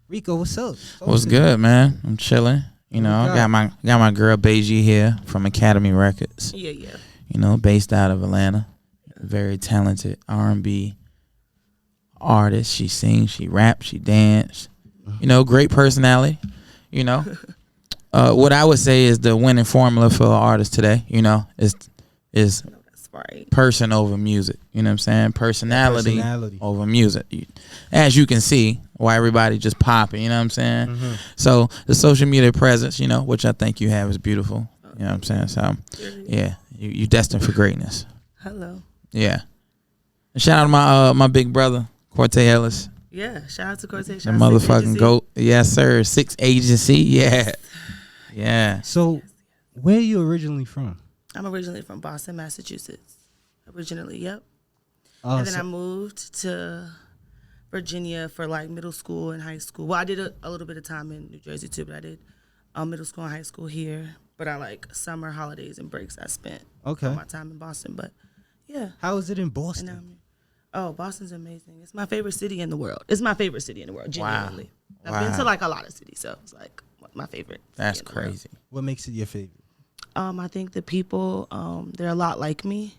Rico, what's up? What's good, man? I'm chilling. You know, I got my girl Baegii here from Academy Records. Yeah. You know, based out of Atlanta. Very talented R&B artist. She sings, she raps, she dances. You know, great personality. You know, what I would say is the winning formula for an artist today. You know, is That's right. person over music. You know what I'm saying? Personality over music. As you can see, why everybody just popping. You know what I'm saying? Mm-hmm. So the social media presence, you know, which I think you have, is beautiful. You know what I'm saying? So yeah, you destined for greatness. Hello. Yeah. And shout out to my big brother, Cortez Ellis. Yeah, shout out to Cortez. The motherfucking GOAT. Yes, sir. 6 Agency. Yeah. Yeah. So, where are you originally from? I'm originally from Boston, Massachusetts. Yep. Oh, And then I moved to Virginia for like middle school and high school. Well, I did a little bit of time in New Jersey too, but I did middle school and high school here. But I like summer holidays and breaks I spent all my time in Boston. But yeah. How is it in Boston? Boston's amazing. It's my favorite city in the world. It's my favorite city in the world, genuinely. Wow. I've been to like a lot of cities, so it's like my favorite. That's crazy. What makes it your favorite? I think the people, they're a lot like me.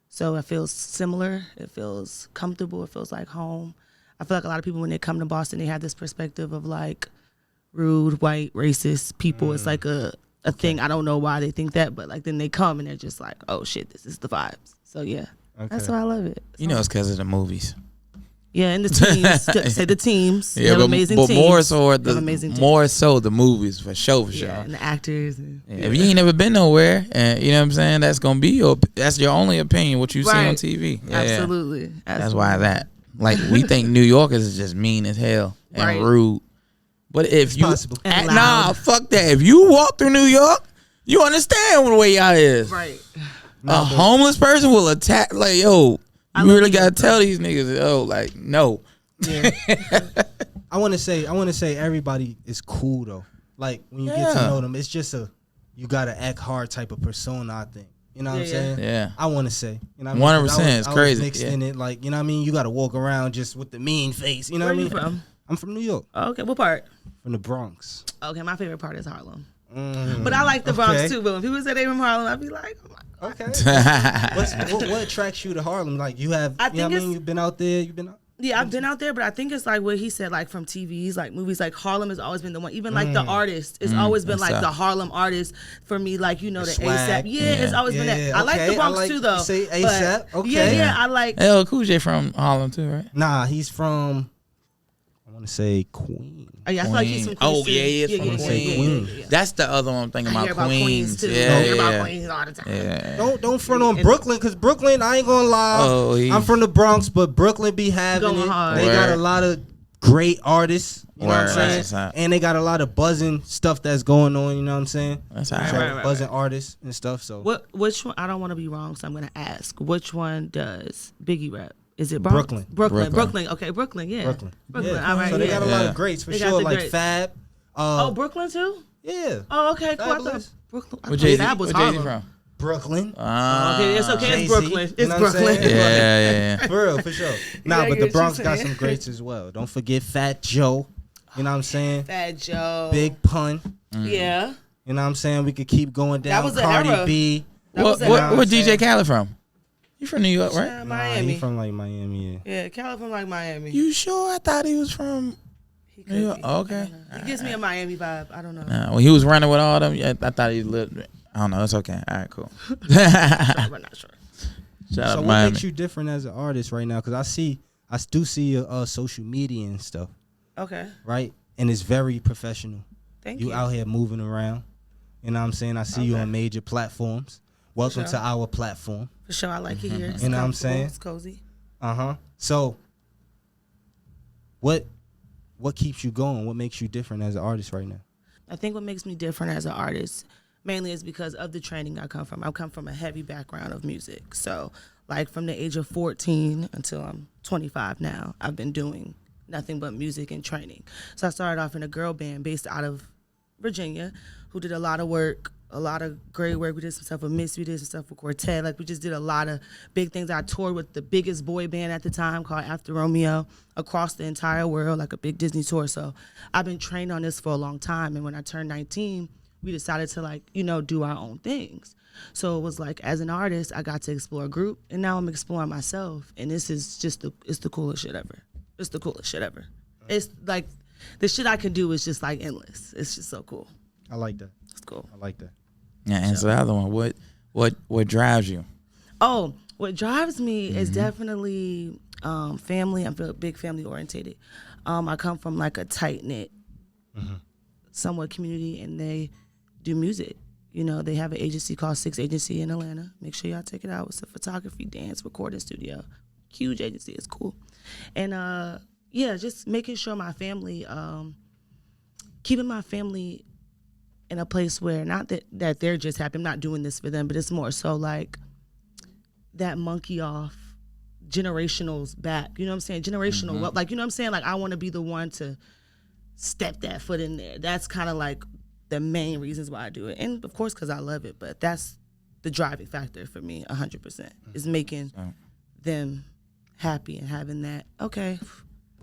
So it feels similar. It feels comfortable. It feels like home. I feel like a lot of people, when they come to Boston, they have this perspective of like rude, white, racist people. It's like a thing. I don't know why they think that, but like then they come and they're just like, oh shit, this is the vibes. So yeah, that's why I love it. You know, it's because of the movies. Yeah, and the teams. Say the teams. Yeah, but amazing more teams. so the movies for sure. Yeah, and the actors. And, If you ain't never been nowhere, and you know what I'm saying, that's gonna be that's your only opinion, what you see on TV. Yeah. Absolutely. That's why that. Like, we think New Yorkers is just mean as hell and rude. But if fuck that. If you walk through New York, you understand what the way y'all is. Right. A homeless person will attack. Like, yo, you really gotta tell these niggas, yo, like, no. Yeah. I want to say everybody is cool though. Like when you get to know them, it's just you gotta act hard type of persona. I think. You know what I'm saying? Yeah. I want to say. You know 100%. It's crazy. Mixed in it, like, you know what I mean. You gotta walk around just with the mean face. You know what I mean? Where you from? I'm from New York. Oh, okay, what part? From the Bronx. Okay, my favorite part is Harlem. But I like the Bronx too. But when people say they from Harlem, I'd be like, oh my God. Okay. what attracts you to Harlem? Like you have, you know what I mean? You've been out there. Yeah, I've been out there, but I think it's like what he said, like from TVs, like movies, like Harlem has always been the one. Even like the artist, it's always been like the Harlem artist for me. Like, you know, the ASAP. Yeah, it's always been that. I like the Bronx too, though. Say ASAP. Okay. Yeah, I like. LL Cool J from Harlem too, right? Nah, he's from. I want to say Queen. Oh, yeah, I feel like he's from Queens. Oh, yeah, he is from Queens. Yeah. That's the other one I'm thinking about. Queens too. Yeah, I hear about Queens all the time. Yeah. Don't front on Brooklyn, because Brooklyn, I ain't gonna lie. I'm from the Bronx, but Brooklyn be having it. Hard. They got a lot of great artists. You know what I'm saying? Right. And they got a lot of buzzing stuff that's going on. You know what I'm saying? That's right. Buzzing artists and stuff. So which one? I don't want to be wrong, so I'm gonna ask. Which one does Baegii rap? Is it Brooklyn? Brooklyn. Okay, Brooklyn. Yeah. Brooklyn. Yeah. All right. So they got a lot of greats for sure, like greats. Fab. Brooklyn too. Yeah. Oh, okay. Cool. I thought Fabulous. Brooklyn. Where Jay-Z Fab was Harlem. from? Brooklyn. Okay, it's okay. Jay-Z, It's Brooklyn. you It's know what I'm Brooklyn. saying? Yeah. For real, for sure. Nah, Yeah, but the what Bronx you got saying. some greats as well. Don't forget Fat Joe. You know what I'm saying? Fat Joe. Big Pun. Yeah. You know what I'm saying? We could keep going down. That was the Cardi era. B. was the Where DJ Khaled from? You from New York, right? Yeah, Nah, Miami. he from like Miami, yeah. Yeah, Khaled from like Miami. You sure? I thought he was from He New York. be. Oh, okay. He gives me a Miami vibe. I don't know. Nah, when he was running with all them, I thought he lived. I don't know. It's okay. All right, cool. I'm not sure. Shout out So to what Miami. makes you different as an artist right now? Because I do see your social media and stuff, Okay. right? And it's very professional. Thank you. You out here moving around. You know what I'm saying? I see you on major platforms. Welcome sure. to our platform. For sure, I like it here. It's You know what I'm comfortable, saying? It's cozy. So what keeps you going? What makes you different as an artist right now? I think what makes me different as an artist mainly is because of the training I come from. I come from a heavy background of music. So like from the age of 14 until I'm 25 now, I've been doing nothing but music and training. So I started off in a girl band based out of Virginia who did a lot of work a lot of great work. We did some stuff with Miss. We did some stuff with Quartet. Like, we just did a lot of big things. I toured with the biggest boy band at the time called After Romeo across the entire world, like a big Disney tour. So I've been trained on this for a long time. And when I turned 19, we decided to, like, you know, do our own things. So it was like, as an artist, I got to explore a group, and now I'm exploring myself. And this is just it's the coolest shit ever. It's the coolest shit ever. It's like, the shit I can do is just like endless. It's just so cool. I like that. It's cool. I like that. Yeah, answer the other one. What drives you? Oh, what drives me is definitely family. I'm big family orientated. I come from like a tight knit, somewhat community, and they do music. You know, they have an agency called Six Agency in Atlanta. Make sure y'all check it out. It's a photography, dance, recording studio. Huge agency. It's cool. And yeah, just making sure my family, keeping my family in a place where, not that they're just happy, I'm not doing this for them, but it's more so like that monkey off, generationals back, you know what I'm saying? Generational, like, you know what I'm saying? Like, I want to be the one to step that foot in there. That's kind of like the main reasons why I do it. And of course, because I love it, but that's the driving factor for me, 100%, is making them happy and having that, okay,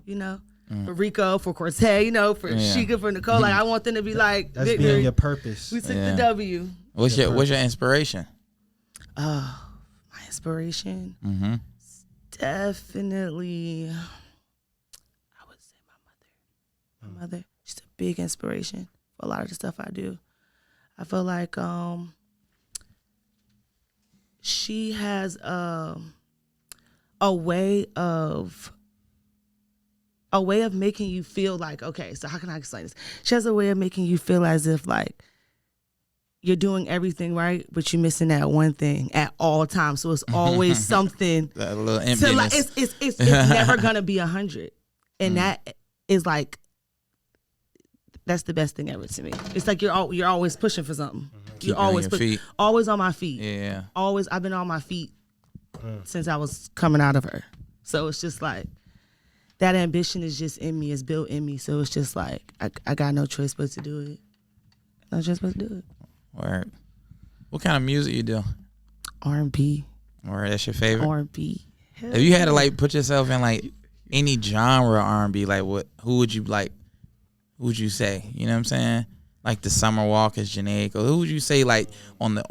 you know, for Rico, for Quartet, you know, for Sheikah, for Nicole. Like, I want them to be like, that's being your purpose. We took the W. What's your inspiration? My inspiration? Definitely, I would say my mother. My mother, she's a big inspiration for a lot of the stuff I do. I feel like she has a way of making you feel like, okay, so how can I explain this? She has a way of making you feel as if like you're doing everything right, but you're missing that one thing at all times. So it's always something. That little emptiness. Like, it's never gonna be 100, and that is like, that's the best thing ever to me. It's like you're always pushing for something. You're always always on my feet. Yeah. Always, I've been on my feet since I was coming out of her. So it's just like, that ambition is just in me, it's built in me. So it's just like, I got no choice but to do it. No choice but to do it. Word. What kind of music you do? R&B. Word, that's your favorite? R&B. If you had to like put yourself in like any genre of R&B, like who would you say? You know what I'm saying? Like the Summer Walkers, Janae, or who would you say like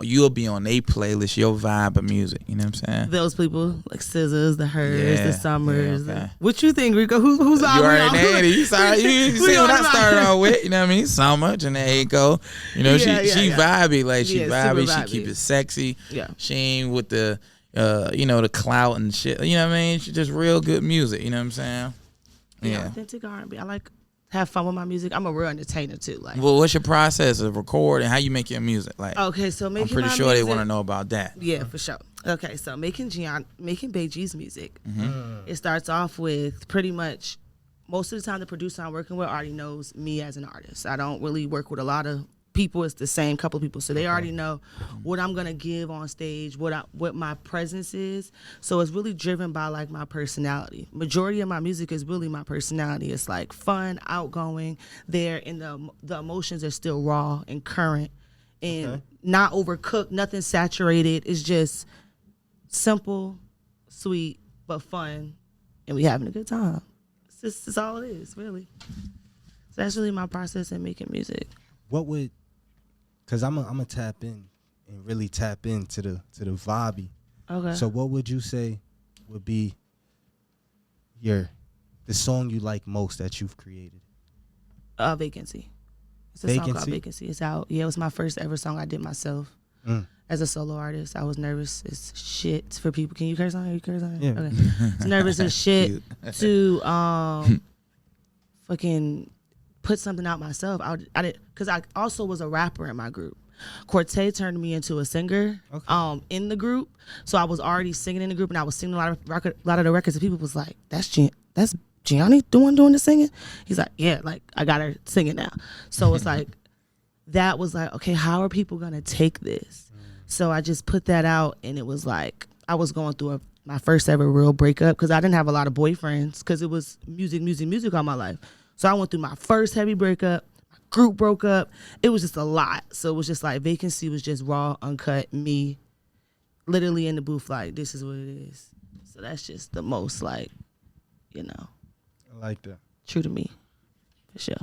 you'll be on a playlist, your vibe of music? You know what I'm saying? Those people like Scissors, the Hers, the Summers. Yeah, okay. What you think, Rico? Who's on? You already named it. You see what I started off with? You know what I mean? Summer, Janae, you know, she vibey, like she vibey. She keep it sexy. Yeah. She ain't with the the clout and shit. You know what I mean? She just real good music. You know what I'm saying? Yeah, authentic R&B. I like. Have fun with my music. I'm a real entertainer too. Like, well, what's your process of recording? How you make your music? Like, okay, so making, I'm pretty sure they want to know about that. Yeah, for sure. Okay, so making Baegii's music. It starts off with pretty much most of the time the producer I'm working with already knows me as an artist. I don't really work with a lot of people. It's the same couple of people, so they already know what I'm gonna give on stage, what my presence is. So it's really driven by like my personality. Majority of my music is really my personality. It's like fun, outgoing, and the emotions are still raw and current, and not overcooked, nothing saturated. It's just simple, sweet, but fun, and we having a good time. It's all it is, really. So that's really my process in making music. What would, cause I'm a tap in and really tap into the vibe. Okay. So what would you say would be the song you like most that you've created? Vacancy. It's a song called Vacancy. It's out. Yeah, it was my first ever song I did myself as a solo artist. I was nervous as shit for people. Can you curse on here? You curse on here? Yeah. Okay. It's nervous as shit to fucking put something out myself. I did, because I also was a rapper in my group. Quartet turned me into a singer in the group, so I was already singing in the group, and I was singing a lot of the records, and people was like, that's Gianni doing the singing? He's like, yeah, like I got her singing now. So it's like, that was like, okay, how are people gonna take this? So I just put that out, and it was like, I was going through my first ever real breakup, because I didn't have a lot of boyfriends, because it was music all my life. So I went through my first heavy breakup, my group broke up. It was just a lot. So it was just like Vacancy was just raw, uncut, me literally in the booth like, this is what it is. So that's just the most like, you know. I like that. True to me, for sure.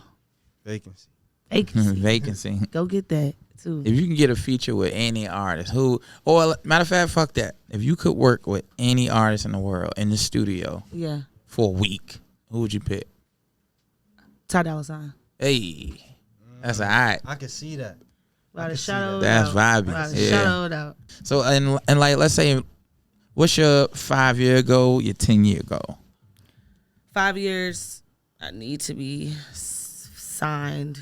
Vacancy. Vacancy. Go get that too. If you can get a feature with any artist, or matter of fact, fuck that. If you could work with any artist in the world in the studio, for a week, who would you pick? Ty Dolla $ign. Hey, that's alright. I can see that. That's vibey. Shout out. So and like, let's say, what's your 5-year goal? Your 10-year goal? 5 years. I need to be signed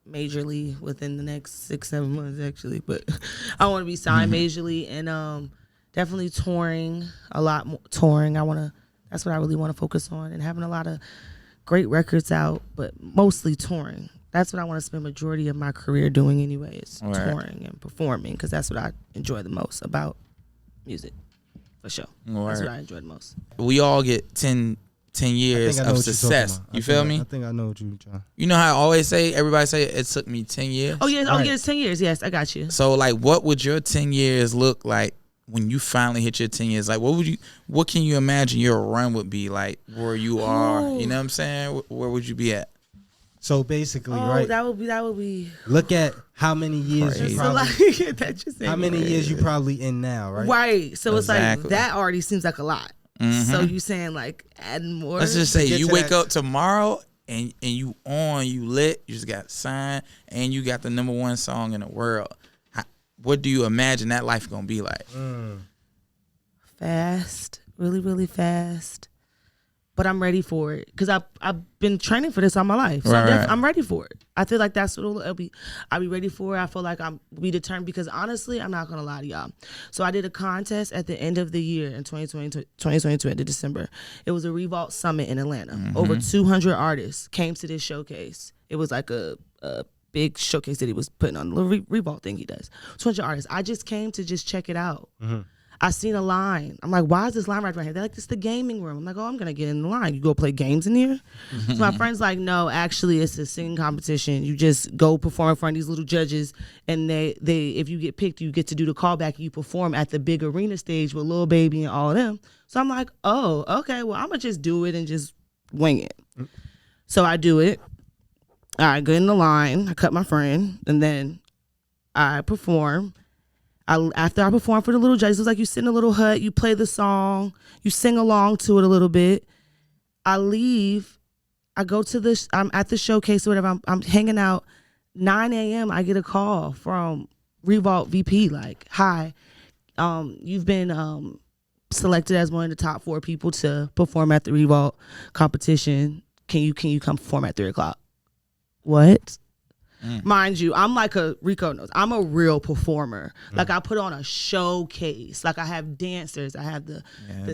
majorly within the next 6-7 months, actually. But I want to be signed majorly and definitely touring a lot more. That's what I really want to focus on, and having a lot of great records out, but mostly touring. That's what I want to spend majority of my career doing anyway, is touring and performing, because that's what I enjoy the most about music, for sure. That's what I enjoy the most. We all get 10 years of success. You feel me? I think I know what you're trying. You know how I always say, everybody say it took me 10 years? Oh, yeah. It's 10 years. Yes, I got you. So, like, what would your 10 years look like when you finally hit your 10 years? Like, what can you imagine your run would be like where you are? You know what I'm saying? Where would you be at? So basically, right? That would be. Look at how many years you probably. How many years you probably in now, right? Right. So it's like that already seems like a lot. So you saying like adding more? Let's just say you wake up tomorrow and you lit, you just got signed, and you got the #1 song in the world. What do you imagine that life gonna be like? Fast, really, really fast. But I'm ready for it because I've been training for this all my life. So I'm ready for it. I feel like that's what it'll be. I'll be ready for it. I feel like I'm be determined because honestly, I'm not going to lie to y'all. So I did a contest at the end of the year in 2022 at the December. It was a Revolt Summit in Atlanta. Over 200 artists came to this showcase. It was like a big showcase that he was putting on, the little Revolt thing he does. 200 artists. I just came to just check it out. I seen a line. I'm like, why is this line right here? They're like, this is the gaming room. I'm like, oh, I'm going to get in the line. You go play games in here? So my friend's like, no, actually, it's a singing competition. You just go perform in front of these little judges, and they if you get picked, you get to do the callback, and you perform at the big arena stage with Lil Baby and all of them. So I'm like, oh, okay, well, I'm going to just do it and just wing it. So I do it. I get in the line. I cut my friend, and then I perform. After I perform for the little judges, it was like you sit in a little hut, you play the song, you sing along to it a little bit. I leave. I go to I'm at the showcase or whatever. I'm hanging out. 9 a.m. I get a call from Revolt VP like, hi, you've been selected as one of the top 4 people to perform at the Revolt competition. Can you come perform at 3 o'clock? What? Mind you, I'm like Rico knows, I'm a real performer. Like I put on a showcase. Like I have dancers. I have the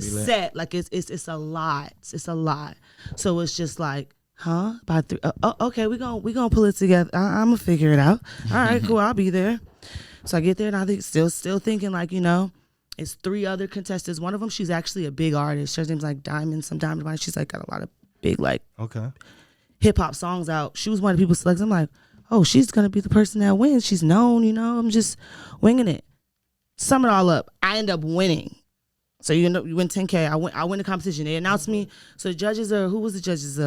set. Like it's a lot. It's a lot. So it's just like, huh? By 3? Okay, we gonna pull it together. I'm gonna figure it out. All right, cool. I'll be there. So I get there and I think still thinking like, you know, it's 3 other contestants. One of them, she's actually a big artist. Her name's like Diamond. She's like got a lot of big like hip hop songs out. She was one of the people selected. I'm like, oh, she's going to be the person that wins. She's known, you know. I'm just winging it. Sum it all up. I end up winning. So you win 10K. I win the competition. They announced me. So the judges are, who was the judges?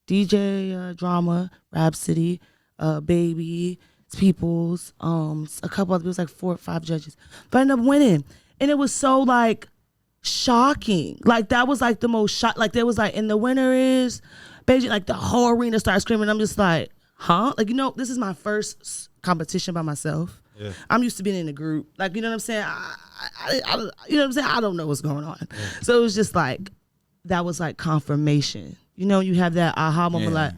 DJ Drama, Rhapsody, Baegii, Peoples, a couple other people, like 4 or 5 judges. But I ended up winning. And it was so like shocking. Like that was like the most shock. Like there was like, and the winner is Baegii. Like the whole arena started screaming. I'm just like, huh? Like, you know, this is my first competition by myself. Yeah. I'm used to being in a group. Like, you know what I'm saying? I you know what I'm saying? I don't know what's going on. Yeah. So it was just like, that was like confirmation. You know, you have that aha moment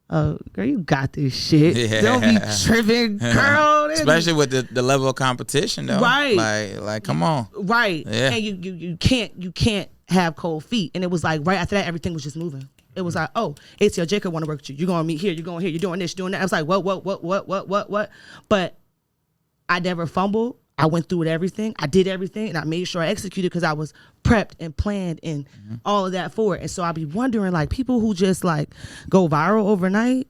oh, girl, you got this shit. Yeah. Don't be tripping, girl. Especially with the level of competition, though. Right. Like, come on. Right. Yeah. And you can't have cold feet. And it was like, right after that, everything was just moving. It was like, oh, ATL Jacob want to work with you. You're going to meet here. You're going here. You're doing this. You're doing that. I was like, what? But I never fumbled. I went through with everything. I did everything, and I made sure I executed because I was prepped and planned and all of that for it. And so I'd be wondering, like, people who just, like, go viral overnight,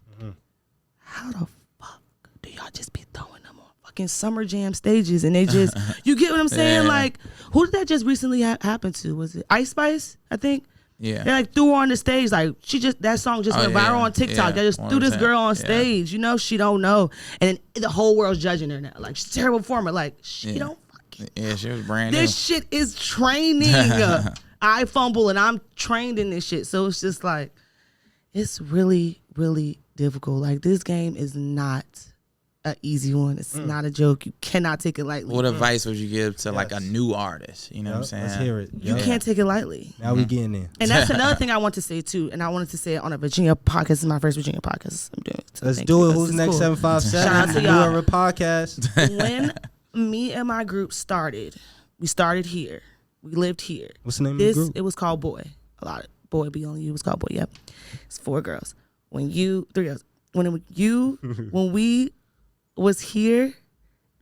fucking Summer Jam stages, and they just, you get what I'm saying? Yeah. Like, who did that just recently happen to? Was it Ice Spice? I think. Yeah. They like threw her on the stage, like that song just went viral on TikTok. They just threw this girl on stage, you know, she don't know, and then the whole world's judging her now. Like, she's a terrible performer. Like, she don't fucking. Yeah, she was brand new. This shit is training. I fumble and I'm trained in this shit, so it's just like, it's really, really difficult. Like, this game is not an easy one. It's not a joke. You cannot take it lightly. What advice would you give to like a new artist? You know what I'm saying? Let's hear it. You can't take it lightly. Now we getting there. And that's another thing I want to say too. And I wanted to say it on a Virginia podcast. This is my first Virginia podcast I'm doing. So let's do it. Who's next? Cool. 757. Shout out to y'all. Whoever podcast. When me and my group started, we started here. We lived here. What's the name of the group? It was called Boy. A lot of Boy Be On You. It was called Boy. Yep. It's 4 girls. 3 girls. When we was here,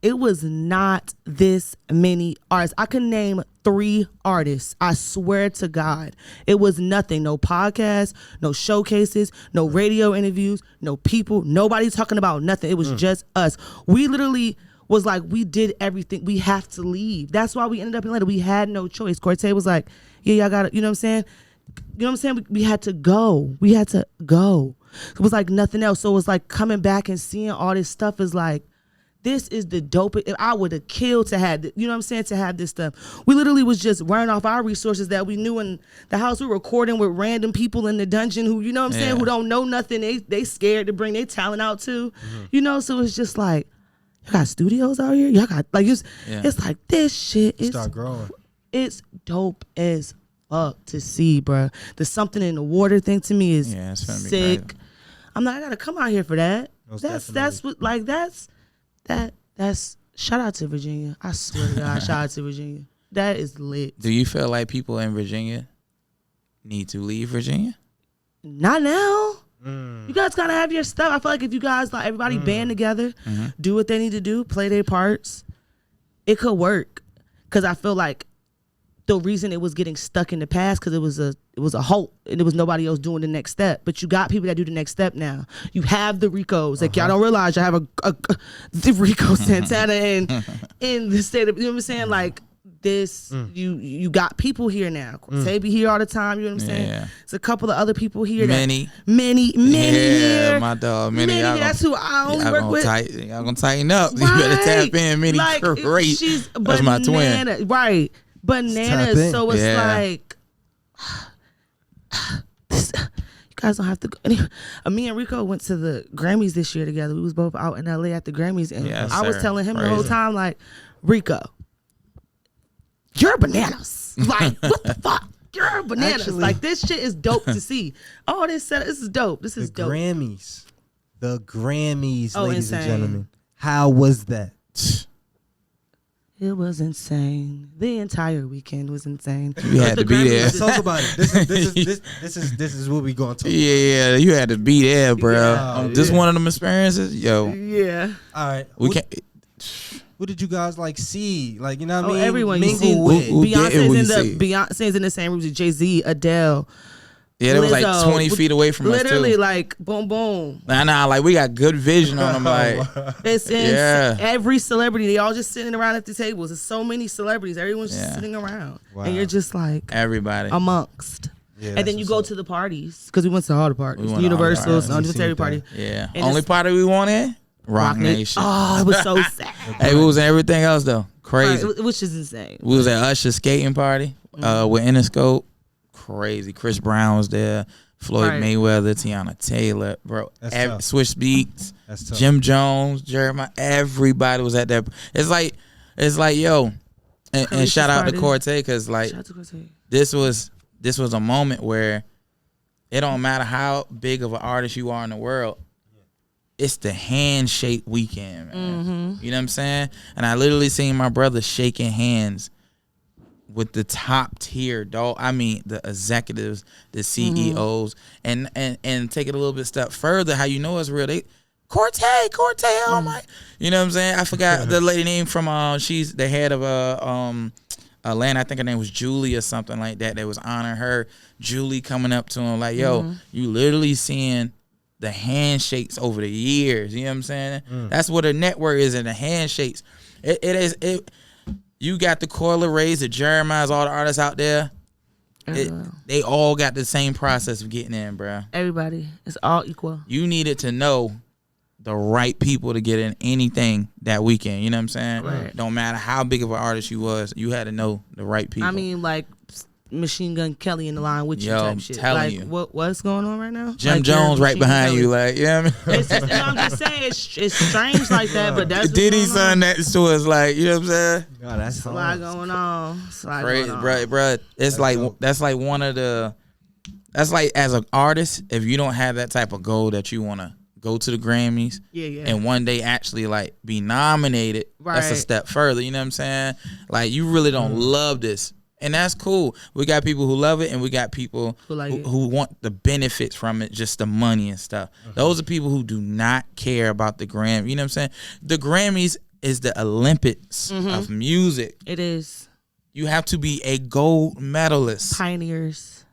it was not this many artists. I could name 3 artists. I swear to God. It was nothing. No podcasts, no showcases, no radio interviews, no people, nobody talking about nothing. It was just us. We literally was like, we did everything. We have to leave. That's why we ended up in Atlanta. We had no choice. Cortez was like, yeah, y'all got to, you know what I'm saying? You know what I'm saying? We had to go. We had to go. It was like nothing else. So it was like coming back and seeing all this stuff is like, this is the dopest. I would have killed to have, you know what I'm saying, to have this stuff. We literally was just running off our resources that we knew in the house. We were recording with random people in the dungeon who, you know what I'm saying, who don't know nothing. They scared to bring their talent out too. You know, so it's just like, y'all got studios out here? Y'all got, like, it's like this shit is, start growing. It's dope as fuck to see, bro. The something in the water thing to me is sick. I'm like, I gotta come out here for that. That's what, like, that's shout out to Virginia. I swear to God, shout out to Virginia. That is lit. Do you feel like people in Virginia need to leave Virginia? Not now. You guys gotta have your stuff. I feel like if you guys, like, everybody band together, do what they need to do, play their parts, it could work. Cause I feel like the reason it was getting stuck in the past, because it was a halt and there was nobody else doing the next step. But you got people that do the next step now. You have the Ricos. Like, y'all don't realize you have the Rico Santana in the state of, you know what I'm saying? Like, this, you got people here now. Cortez be here all the time, you know what I'm saying? Yeah. It's a couple of other people here. Many here. My dog, many. That's who I only work with. Y'all gonna tighten up. Right. You better tap in. Many, like, great. That's my twin. Right. Bananas. So it's like, you guys don't have to go. Anyway, me and Rico went to the Grammys this year together. We was both out in LA at the Grammys, and I was telling him the whole time, like, Rico, you're bananas. Like, what the fuck? You're bananas. Actually, like, this shit is dope to see. Oh, this is dope. This is dope. The Grammys, ladies insane. And gentlemen. How was that? It was insane. The entire weekend was insane. You had to be there. Let's talk about it. This is what we going to talk about. Yeah, you had to be there, bro. This one of them experiences, yo. Yeah. All right. We can't. Who did you guys like see? Like, you know what I mean? Everyone. Mingle with. Beyonce's in the same room as Jay-Z, Adele. Yeah, they was like 20 feet away from us, too. Literally, like, boom, boom. Nah, like, we got good vision on them. Like, it's every celebrity, they all just sitting around at the tables. There's so many celebrities. Everyone's just sitting around. Wow. And you're just like, everybody amongst. Yeah, and then you go to the parties, because we went to all the parties. Universal's, every party. Yeah. And only party we wanted? Rock Nation. Oh, it was so sad. Hey, we was in everything else, though. Crazy. Right, which is insane. We was at Usher's skating party with Interscope. Crazy. Chris Brown was there. Floyd Mayweather, Tiana Taylor, bro. Swiss Beats, Jim Jones, Jeremiah. Everybody was at that. It's like, yo, and shout out to Cortez, because, like, this was a moment where it don't matter how big of an artist you are in the world. It's the handshake weekend, man. You know what I'm saying? And I literally seen my brother shaking hands with the top tier, dog. I mean, the executives, the CEOs, and take it a little bit step further. How you know it's real? Cortez, oh my, you know what I'm saying? I forgot the lady name from she's the head of Atlanta. I think her name was Julie or something like that. They was honoring her. Julie coming up to him like, yo, you literally seeing the handshakes over the years. You know what I'm saying? That's what a network is, and the handshakes. It is. You got the Coil Rays, the Jeremiahs, all the artists out there. They all got the same process of getting in, bro. Everybody, it's all equal. You needed to know the right people to get in anything that weekend. You know what I'm saying? Right. Don't matter how big of an artist you was, you had to know the right people. I mean, like Machine Gun Kelly in the line with you Yo, type I'm shit. telling Like you. what's going on right now? Jim Like, Jones right Machine behind Kelly. you, like, you know what I mean? It's just, I'm just saying, it's strange like that, but that's Diddy's son next to us, like, you know what I'm saying? God, that's a lot going on. It's a lot Crazy, going on. bruh. It's like dope. that's like one of the. That's like as an artist, if you don't have that type of goal that you want to go to the Grammys, and one day actually like be nominated, that's a Right. step further. You know what I'm saying? Like you really don't love this, and that's cool. We got people who love it, and we got people Who like it. who want the benefits from it, just the money and stuff. Those are people who do not care about the Grammy. You know what I'm saying? The Grammys is the Olympics of music. It is You have to be a gold medalist. pioneers.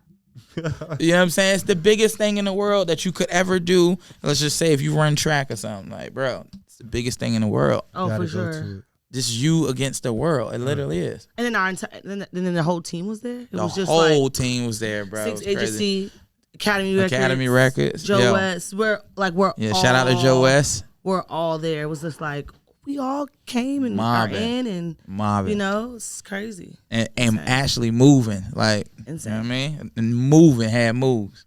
You know what I'm saying? It's the biggest thing in the world that you could ever do. Let's just say if you run track or something, like, bro, it's the biggest thing in the world. Oh, Gotta for go sure. to it. This is you against the world. It literally is. And then then the whole team was there. It The was just whole like team was there, bro. It Six was crazy. Agency, Academy Records, Yo. Joe West. We're Yeah, shout out to Joe West. We're all there. It was just like we all came and Mobbing. are in, and Mobbing. you know, it's crazy. And actually moving. Like, Insane. you know what I mean? And moving, had moves.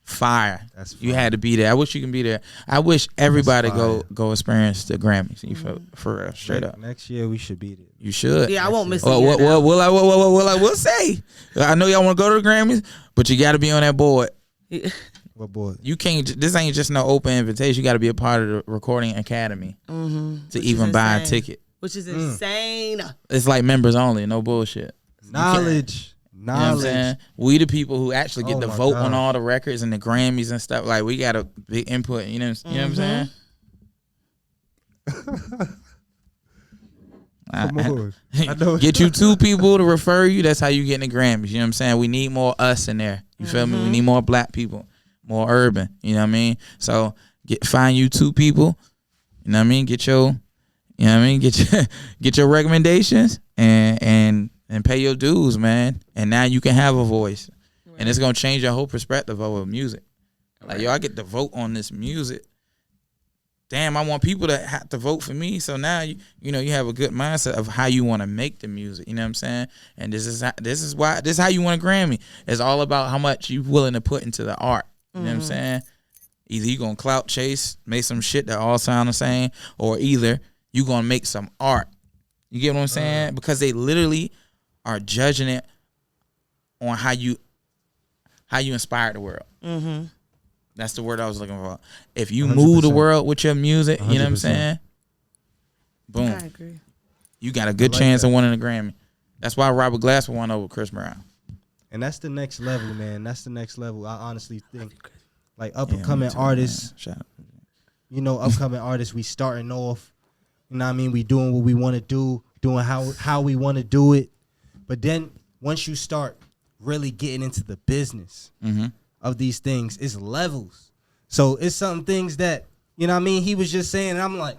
Fire. That's You fire. had to be there. I wish you can be there. I wish everybody fire. go experience the Grammys. You feel for real, straight up. Next year we should be there. You should. Yeah, I won't miss it. Well, what will I will say? I know y'all want to go to the Grammys, but you got to be on that board. What boy? You can't. This ain't just no open invitation. You got to be a part of the Recording Academy to Which even is buy a insane. ticket. Which is insane. It's like members only. No bullshit. Knowledge. You know what I'm saying? We the people who actually get Oh to my vote God. on all the records and the Grammys and stuff. Like we got a big input. You know what I'm saying? Come on. I know. Get you two people to refer you. That's how you get in the Grammys. You know what I'm saying? We need more us in there. You feel me? We need more black people, more urban. You know what I mean? So find you two people. You know what I mean? Get your recommendations and pay your dues, man. And now you can have a voice, and it's gonna change your whole perspective over music. Like yo, I get to vote on this music. Damn, I want people to have to vote for me. So now you have a good mindset of how you want to make the music. You know what I'm saying? And this is how you want a Grammy. It's all about how much you willing to put into the art. You know what I'm saying? Either you gonna clout chase, make some shit that all sound the same, or either you gonna make some art. You get what I'm saying? Because they literally are judging it on how you inspire the world. That's the word I was looking for. If you move the 100%. world with your music, you know what I'm 100%. saying? Boom. I agree. You got a good like chance that. of winning a Grammy. That's why Robert Glasper won over Chris Brown. And that's the next level, man. That's the next level. I honestly think, like up Yeah, and coming me too, artists, man. Shout out. upcoming artists, we starting off. You know what I mean? We doing what we want to do, doing how we want to do it. But then once you start really getting into the business of these things, it's levels. So it's some things that, you know what I mean, he was just saying, and I'm like,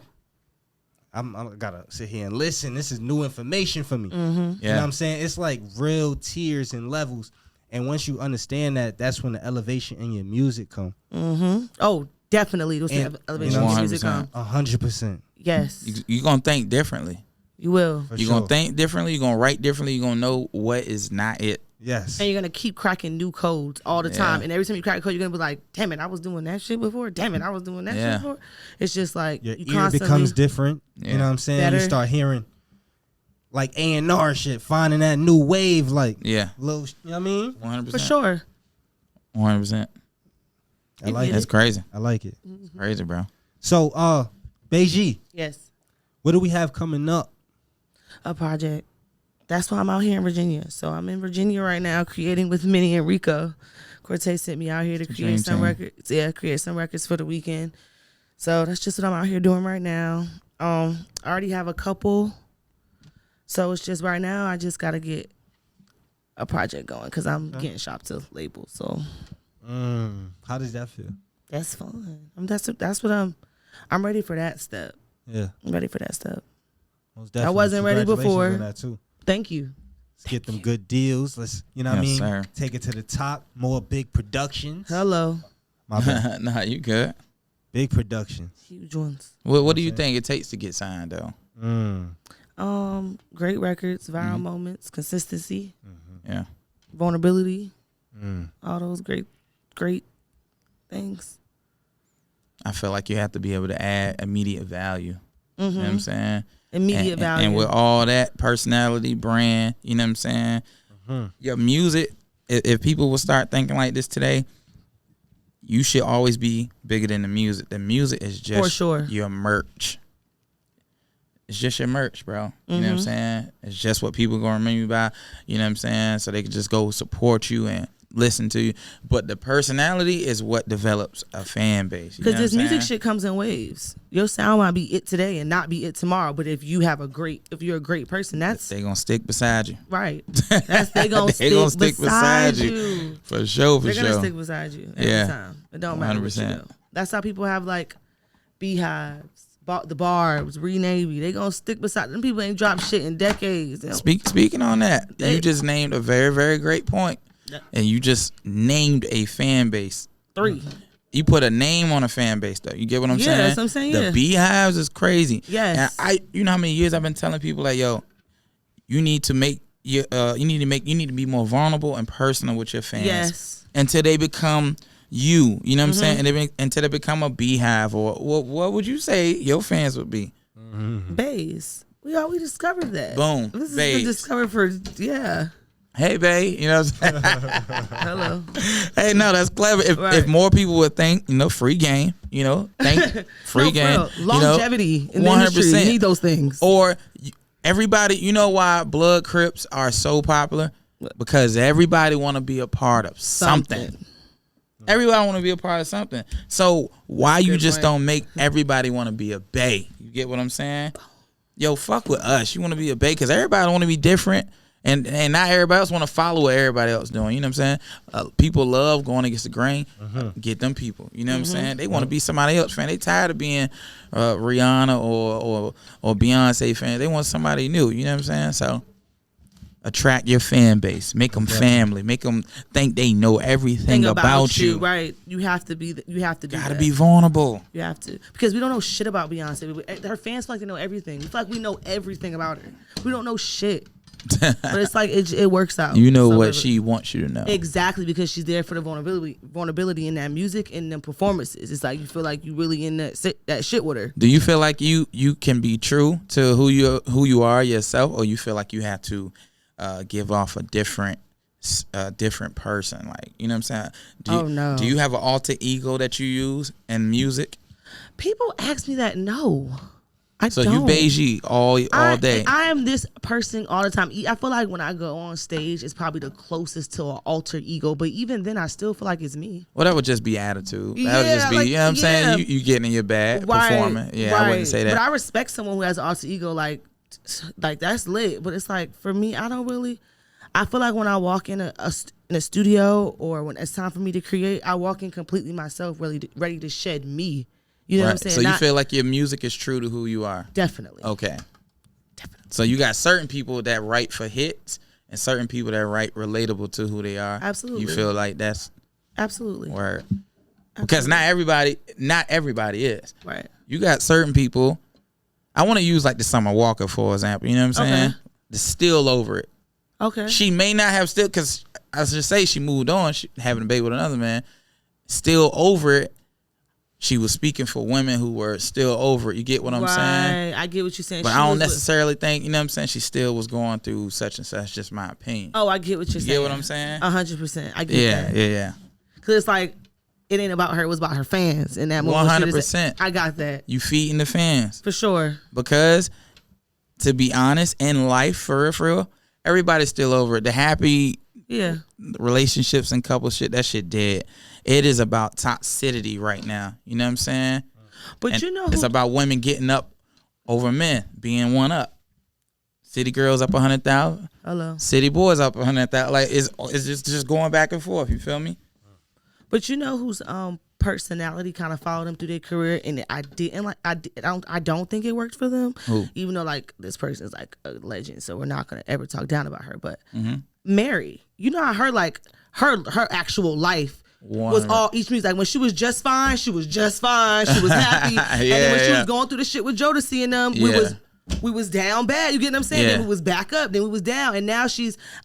I'm gotta sit here and listen. This is new information for me. You know what I'm saying? It's like real tiers and levels. And once you understand that, that's when the elevation in your music come. Oh, definitely. Those And, elevation you know, music 100%. come. 100%. Yes, You're going to think differently. you will. For You're sure. going to think differently. You're going to write differently. You're going to know what is not it. Yes. And you're gonna keep cracking new codes all the time. And every time you crack a code, you're gonna be like, damn it, I was doing that shit before. Damn it, I was doing that shit before. It's just like Your you ear constantly becomes different. Yeah. You know what I'm saying? Better. You start hearing like A&R shit, finding that new wave, like Yeah. little, you know what I mean? 100%. for sure. 100%. I like That's it. crazy. I like it. Crazy, bro. So, Baegii, Yes, what do we have coming up? a project. That's why I'm out here in Virginia. So I'm in Virginia right now, creating with Minnie and Rico. Cortez sent me out here to create some records. Yeah, create some records for the weekend. So that's just what I'm out here doing right now. I already have a couple. So it's just right now, I just got to get a project going because I'm getting shopped to labels. So How does that feel? That's fun. That's what I'm ready for that step. Yeah. I'm ready for that step. Most I definitely. wasn't ready Congratulations before. on that too. Thank you. Let's get them good deals. Let's, you know what I mean? Sir. Take it to the top. More big productions. Hello. My bad. Nah, you good. Big productions. Huge ones. What do you think it takes to get signed though? Great records, viral moments, consistency, Yeah. vulnerability, all those great things. I feel like you have to be able to add immediate value. You know what I'm saying? Immediate value. And with all that personality, brand, you know what I'm saying? Your music, if people will start thinking like this today, you should always be bigger than the music. The music is just For sure. your merch. It's just your merch, bro. You know what I'm saying? It's just what people gonna remember you by. You know what I'm saying? So they can just go support you and listen to you. But the personality is what develops a fan base. Because this music shit comes in waves. Your sound might be it today and not be it tomorrow. But if you're a great person, that's they gonna stick beside you. right. They gonna stick beside you. For sure. They're gonna stick beside you every time. It don't matter what you 100%. do. That's how people have like beehives, the Barbs, Navy. They gonna stick beside them. People ain't dropped shit in decades. Speaking on that, you just named a very, very great point. And you just named a fan base. 3. You put a name on a fan base, though. You get what I'm saying? Yeah, that's what I'm saying. The beehives is crazy. Yes. And you know how many years I've been telling people like, yo, you need to make you need to be more vulnerable and personal with your fans. Yes. Until they become you. You know what I'm saying? And until they become a beehive, or what would you say your fans would be? Bays. We discovered that. Boom. This has Bays. been discovered for Hey, babe, you know what I'm saying? Hello. Hey, no, that's clever. If more people would think, free game, free game. Real. Longevity in the industry. You need those things. Or everybody, you know why Blood Crips are so popular? Because everybody want to be a part of something. Everybody want to be a part of something. So why you just don't make everybody want to be a Bay? You get what I'm saying? Yo, fuck with us. You want to be a Bay because everybody want to be different. And not everybody else want to follow what everybody else doing. You know what I'm saying? People love going against the grain. Get them people. You know what I'm saying? They want to be somebody else fan. They tired of being Rihanna or Beyonce fan. They want somebody new. You know what I'm saying? So attract your fan base. Make them family. Make them think they know everything about you. Right? You have to be. You have to do. Gotta be vulnerable. You have to, because we don't know shit about Beyonce. Her fans feel like they know everything. We feel like we know everything about her. We don't know shit. But it's like it works out. You know what she wants you to know. Exactly, because she's there for the vulnerability in that music and the performances. It's like you feel like you really in that shit with her. Do you feel like you can be true to who you are yourself, or you feel like you have to give off a different person? Like, you know what I'm saying? No. Do you have an alter ego that you use in music? People ask me that. No. I So don't. you Baegii all day. I am this person all the time. I feel like when I go on stage, it's probably the closest to an alter ego. But even then, I still feel like it's me. Well, that would just be attitude. That would just be, like, you know what I'm saying? You getting in your bag, performing. Yeah, I wouldn't say that. But I respect someone who has an alter ego. Like that's lit. But it's like, for me, I don't really. I feel like when I walk in a studio, or when it's time for me to create, I walk in completely myself, really ready to shed me. You know what I'm saying? So you feel like your music is true to who you are? Definitely. Okay. Definitely. So you got certain people that write for hits and certain people that write relatable to who they are. Absolutely. You feel like that's absolutely word. Because not everybody is. Right. You got certain people. I want to use like the Summer Walker, for example. You know what I'm saying? Okay. They're still over it. Okay. She may not have still, because I should say she moved on, having a baby with another man. Still over it. She was speaking for women who were still over it. You get what I'm saying? I get what you're saying. But I don't necessarily think, you know what I'm saying, she still was going through such and such. Just my opinion. Oh, I get what you're saying. You get what I'm saying? 100%. I get that. Yeah. Because it's like, it ain't about her. It was about her fans in that moment. 100%. I got that. You feeding the fans. For sure. Because, to be honest, in life, for real, everybody's still over it. The happy relationships and couple shit, that shit dead. It is about toxicity right now. You know what I'm saying? But and you know, it's about women getting up over men, being one up. City girls up 100,000. Hello. City boys up 100,000. Like it's just going back and forth. You feel me? But you know whose personality kind of followed them through their career, and I don't think it worked for them. Who? Even though like this person is like a legend, so we're not gonna ever talk down about her. But Mary, you know how her actual life was all each music. Like when she was just fine, she was just fine. She was happy. And then when she was going through the shit with Jodeci and them, we was down bad. You get what I'm saying? Then we was back up. Then we was down. And now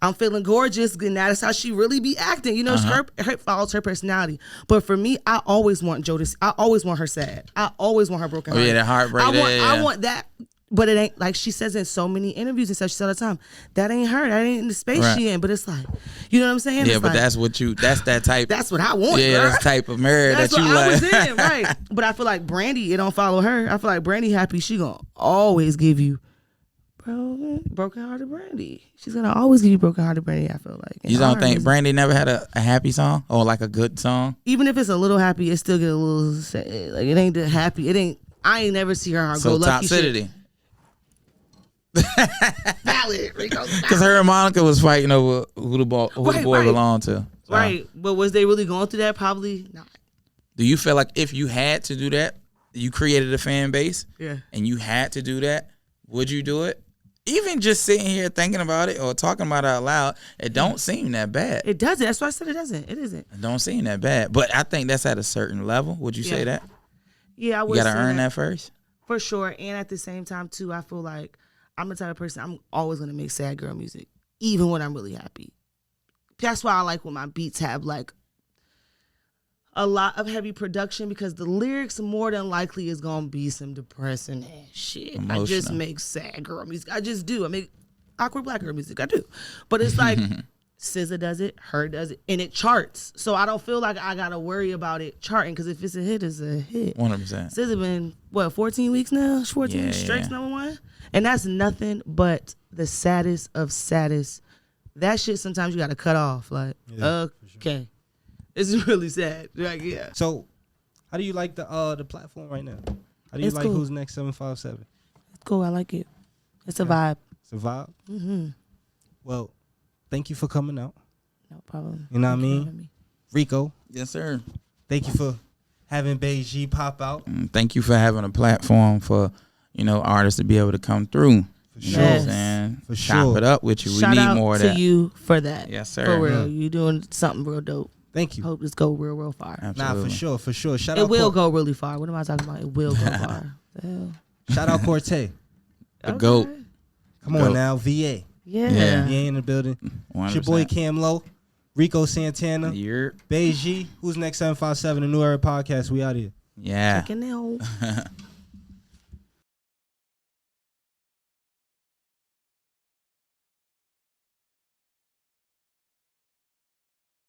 I'm feeling gorgeous. And that's how she really be acting. You know, her follows her personality. But for me, I always want Jodeci. I always want her sad. I always want her broken heart. Oh yeah, that heartbreak. I want that. But it ain't like she says in so many interviews and stuff. She says all the time, that ain't her. That ain't the space she in. But it's like, you know what I'm saying? Yeah, it's but like, that's that type. That's what I want. Yeah, girl. that's the type of marriage That's that you what I like. was in, right? But I feel like Brandy, it don't follow her. I feel like Brandy happy. She gonna always give you, broken hearted Brandy. She's gonna always give you broken hearted Brandy. I feel like. You don't think Brandy never had a happy song or like a good song? Even if it's a little happy, it still get a little sad. Like it ain't the happy. It ain't. I ain't never see her So go lucky toxicity. shit. Valid, because her and Monica was fighting over who the boy belonged to. So. Right, but was they really going through that? Probably not. Do you feel like if you had to do that, you created a fan base, and you had to do that, would you do it? Even just sitting here thinking about it or talking about it out loud, it don't seem that bad. It doesn't. That's why I said it doesn't. It isn't. It don't seem that bad. But I think that's at a certain level. Would you say that? Yeah, I would. You gotta earn that first. For sure. And at the same time too, I feel like I'm the type of person, I'm always gonna make sad girl music, even when I'm really happy. That's why I like when my beats have like a lot of heavy production, because the lyrics more than likely is gonna be some depressing ass shit. Emotional. I just make sad girl music. I just do. I make awkward black girl music. I do. But it's like SZA does it, her does it, and it charts. So I don't feel like I gotta worry about it charting, because if it's a hit, it's a hit. 100%. SZA been 14 weeks now? 14 weeks straight, number one. And that's nothing but the saddest of saddest. That shit sometimes you gotta cut off. Like, okay. It's really sad. Like, yeah. So how do you like the platform right now? How do you like cool. Who's Next 757? It's cool. I like it. It's a vibe. It's a vibe? Mm-hmm. Well, thank you for coming out. No problem. You know what I mean? Rico. Yes, sir. Thank you for having Baegii pop out. Thank you for having a platform for, artists to be able to come through. For sure. Yes. For sure. Chop it up with you. Shout we need more of that. Shout out to you for that. Yes, sir. For real. You doing something real dope. Thank you. Hope this go real far. Absolutely. Nah, for sure. Shout out. It will go really far. What am I talking about? It will go far. The hell? Shout out Cortez. The GOAT. Come on now, VA. Yeah. VA in the building. 100%. It's your boy Cam Lowe, Rico Santana, Baegii. Who's Next 757, the New Era Podcast. We out here. Yeah. Checking out.